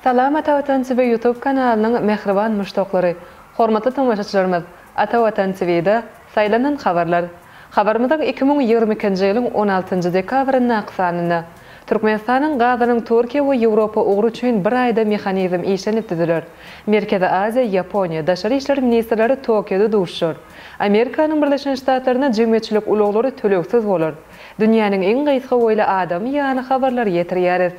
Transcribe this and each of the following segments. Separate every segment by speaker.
Speaker 1: Salam Atavatan TV YouTube kanalının mehriban müştaqlary. Hormatly tamaşaçylarymyz, Atavatan TV'de saylanan habarlar. Habarymyzda 2022-nji ýylyň 16-njy dekabryny aqsanyna Türkmenistanyň Gazanyň Türkiýe we Ýewropa ugru üçin bir aýda mexanizm işlenipdiler. Merkezi Aziýa, Ýaponiýa daşary işler ministrleri Tokioda duşur. Amerikanyň Birleşen Ştatlaryna jemgyýetçilik uloglary töleksiz bolar. Dünýäniň iň gysga boýly adamy ýany habarlar ýetirýäris.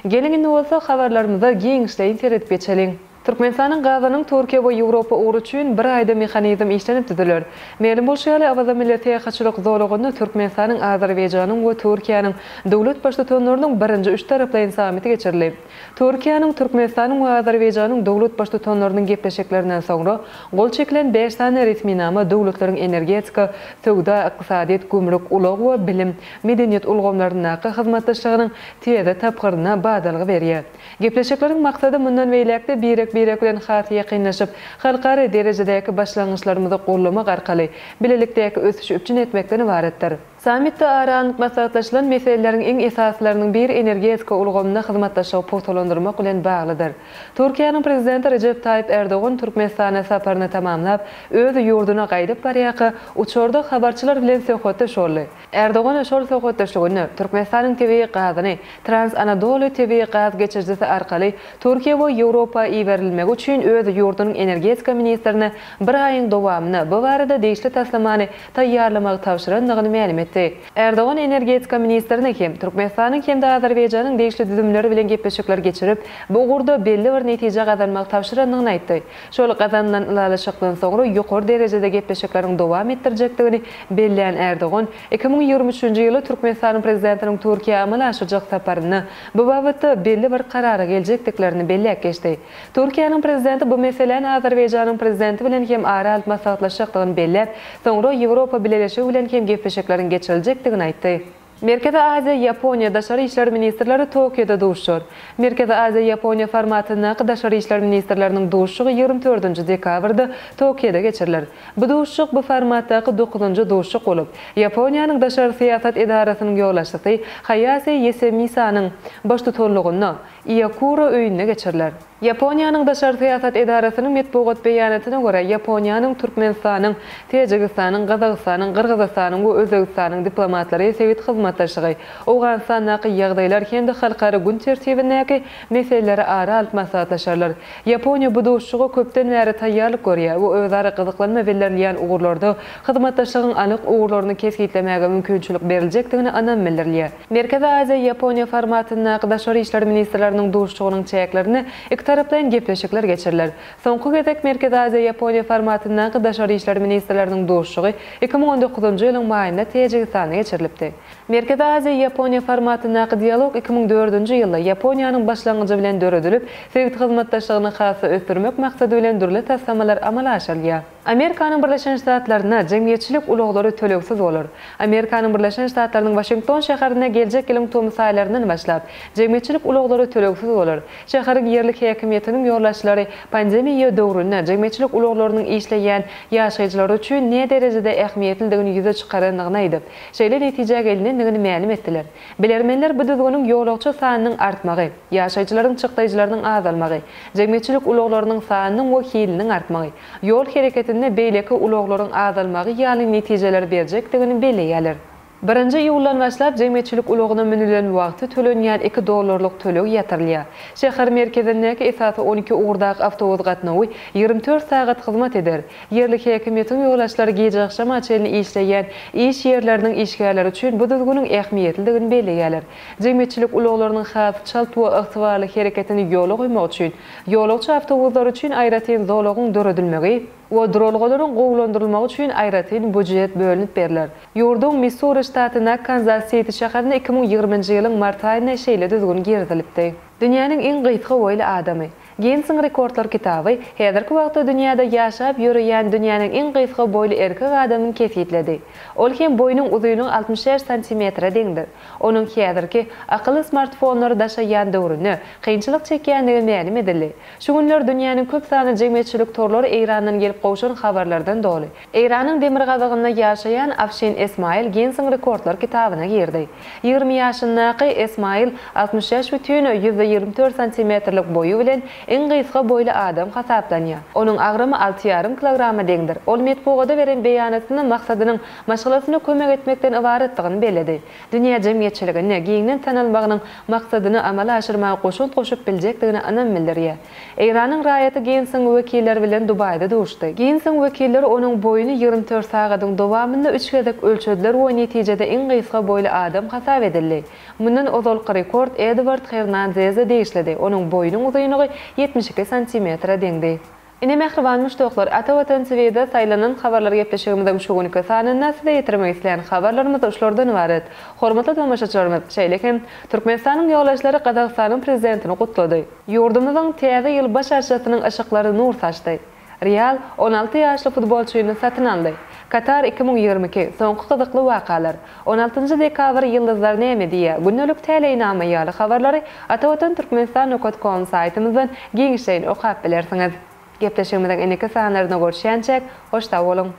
Speaker 1: Gelin indi bolsa habarlarymyza giňişleýin seredip geçelim. Türkmenistanyň Gazanyň Türkiýe we Ýewropa ugru üçin bir aýda mexanizm işlenipdiler. Meýlim bolşaly awada millet ýaşaçylyk zowlugyny Türkmenistanyň, Azerbaýjanyň we Türkiýanyň dowlat başlyklarynyň birinji üç taraply samiti geçirildi. Türkiýanyň, Türkmenistanyň we Azerbaýjanyň dowlat başlyklarynyň gepleşiklerinden soňra gol çekilen 5 sany resminama dowlatlariň energetika, söwda, ykdysadyýat, gümrük, ulug we bilim, medeniýet ulgamlaryna hyzmatdaşlygynyň teze tapgyryna badalgy berýär. Gepleşikleriň maksady mundan beýlekde birek bilen haty ýakynlaşyp, halkary derejedäki başlangyçlarymyzy gollamak arkaly bilelikdäki ösüşi üçin etmekden ibaretdir. Samitde aranyk maslahatlaşylan meseleleriň iň esaslarynyň biri energetika ulgamyna hyzmatdaşygy pogtalandyrmak bilen baglydyr. Türkiýanyň prezidenti Recep Tayyip Erdoğan Türkmenistana saparyny tamamlap, öz ýurduna gaýdyp barýaky uçurda habarçylar bilen söhbetleşdi. Erdoğan şol söhbetleşigini Türkmenistanyň TV gazyny Trans-Anadolu TV gaz geçirjisi arkaly Türkiýe we Ýewropa iberilmegi üçin öz ýurdunyň energetika ministrine bir aýyň dowamyna bu barada deýişli taslamany taýýarlamagy tapşyrandygyny ma'lum etdi. Erdoğan energetika ministrine hem Türkmenistanyň hem de Azerbaýjanyň deýişli düzümleri bilen gepleşikler geçirip, bu ugurda belli bir netije gazanmak tapşyrandygyny aýtdy. Şol gazandan ýaşakdan soňra ýokary derejede gepleşikleriň dowam etdirjekdigini belläýän Erdoğan 2023-nji ýyly Türkmenistanyň prezidentiniň Türkiýe amalaşyjak saparyny bu babatda belli bir karara geljekdiklerini belläp geçdi. Türkiýanyň prezidenti bu meseleni Azerbaýjanyň prezidenti bilen hem ara alyp maslahatlaşjakdygyny belläp, soňra Ýewropa bileşigi bilen hem gepleşikleriň geçiriljekdigini aýtdy. Merkezi Aziýa, Ýaponiýa daşary işler ministrleri Tokioda duşur. Merkezi Aziýa, Ýaponiýa formatyna daşary işler ministrleriniň duşugy 24-nji dekabrda Tokioda geçirilir. Bu duşuk bu formatdaky 9-njy duşuk bolup, Ýaponiýanyň daşary siýasat edarasynyň ýoldaşçysy Hayashi Yoshimitsanyň baş tutanlygyny Iyakura öýünde geçiriler. Ýaponiýanyň daşary siýasat edarasynyň metbuat beýanatyna görä Ýaponiýanyň, Türkmenistanyň, Tejikistanyň, Gazagystanyň, Kyrgyzstanyň we Özbegistanyň diplomatlary sewit hyzmatdaşygy Owganistanyň ýagdaýlar kendi halkara gün tertibindäki meseleleri ara alyp maslahatlaşarlar. Ýaponiýa bu duşugy köpden bäri taýýarlyk görýär we özara gyzyklanma bellerleýän ugurlarda hyzmatdaşlygyň anyk ugurlaryny kesgitlemäge mümkinçilik beriljekdigini anam bildirýär. Merkezi Aziýa, Ýaponiýa formatyna daşary işler ministrleriniň duşugynyň çäklerini tarapdan gepleşikler geçiriler. Soňky gezek Merkezi Aziýa, Ýaponiýa formatyna daşary işler ministrleriniň duşugy 2019-njy ýylyň maýynda Tejikistana geçirilipdi. Merkezi Aziýa, Ýaponiýa formatyna dialog 2004-nji ýylda Ýaponiýanyň başlangyjy bilen döredilip, sewit hyzmatdaşlygyny hasy ösdürmek maksady bilen dürli taslamalar amala aşyrylýar. Amerikanyň Birleşen Ştatlaryna jemgyýetçilik uloglary töleksiz bolar. Amerikanyň Birleşen Ştatlarynyň Washington şäherine geljek ýylyň tomy saýlarynyň başlap, jemgyýetçilik uloglary töleksiz bolar. Şäheriň ýerlik häkimiýetiniň ýoldaşlary pandemiýa döwründe jemgyýetçilik uloglarynyň işleýän ýaşaýjylar üçin ne derejede ähmiýetlidigini ýüze çykarandygyny aýdyp, şeýle netije gelinendigini ma'lum etdiler. Bilermenler bu düzgünüň ýolagçy sanynyň artmagy, ýaşaýjylaryň çykdaýjylarynyň azalmagy, jemgyýetçilik uloglarynyň sanynyň we hiliniň artmagy, ýol hereketinde beýleki uloglaryň azalmagy ýaly netijeler berjekdigini belläýärler. 1-nji ýyldan başlap jemgyýetçilik ulogyna münülen wagty tölenýän $2 töleg ýatyrylýar. Şäher merkezindäki esasy 12 ugurdak awtobus gatnawy 24 sagat hyzmat eder. Ýerlik häkimiýetiň ýoldaşlary gece akşam açylyny işleýän iş ýerleriniň işgärleri üçin bu düzgünüň ähmiýetlidigini belläýärler. Jemgyýetçilik uloglarynyň has çalp we ygtybarly hereketini ýola goýmak üçin ýolagçy awtobuslar üçin aýratyn zowlagyň döredilmegi we drolgalaryň gowlandyrylmagy üçin aýratyn budjet bölünip beriler. Ýurdun Missouri ştatyna Kansas City şäherine 2020-nji ýylyň mart aýyna şeýle düzgün girdilipdi. Dünýäniň iň gysga boýly adamy, Guinness Rekordlar kitabı häzirki wagtda dünýäde ýaşap ýürüýän dünýäniň en gysga boýly erkek adamyny kefitledi. Ol hem boýunyň uzuýlygy 65 sm deňdir. Onuň häzirki akylly smartfonlary daşaýan döwrüne kynçylyk çekýänligi ma'lum edildi. Şu günler dünýäniň köp sany jemgyýetçilik torlary Eýrandan gelip gowşan habarlardan doly. Eýranyň demir gazagyna ýaşaýan Afşin Esmail Guinness Rekordlar kitabyna girdi. 20 ýaşyndaky Esmail 63,124 sm boyu bilen en gysga boýly adam hasaplanýar. Onuň agramy 6,5 kilograma deňdir. Ol metbuada beren beýanatynyň maksadynyň maşgalasyna kömek etmekden ibaretdigini bellädi. Dünýä jemgyýetçiligine giňden tanalmagynyň maksadyny amala aşyrmagy goşup biljekdigini anam bildirýär. Eýranyň raýaty Guinness'ň wekilleri bilen Dubaýda duruşdy. Guinness'ň wekilleri onuň boýuny 24 sagatyň dowamynda 3 gezek ölçediler we netijede en gysga boýly adam hasap edildi. Mundan ozalky rekord Edward Hernandez'e değişledi. Onuň boýunyň uzuýlygy 72 cm deňdi. Ine mehriban müştoklar, ata watan Swede saýlanan habarlar gepleşigimizden şu günkü sanyny näsde ýetirmek isleýän habarlarymyz uşlardan ibaret. Hormatly tamaşaçylarymyz, şeýlekim Türkmenistanyň ýoldaşlary Gazagstanyň prezidentini gutlady. Ýurdumyzyň täze ýyl baş arşasynyň aşyklary nur saçdy. Real 16 ýaşly futbolçuny satyn aldy. Katar 2022 soňky gyzykly wakalar 16 dekabr ýyldızlar näme diýe günnelik täleýnama ýaly habarlary Atawatan Türkmenistan.com saýtymyzdan giňişeýin okap bilersiňiz. Gepleşigimizden eneki sanlaryna görüşýänçek hoşda bolun.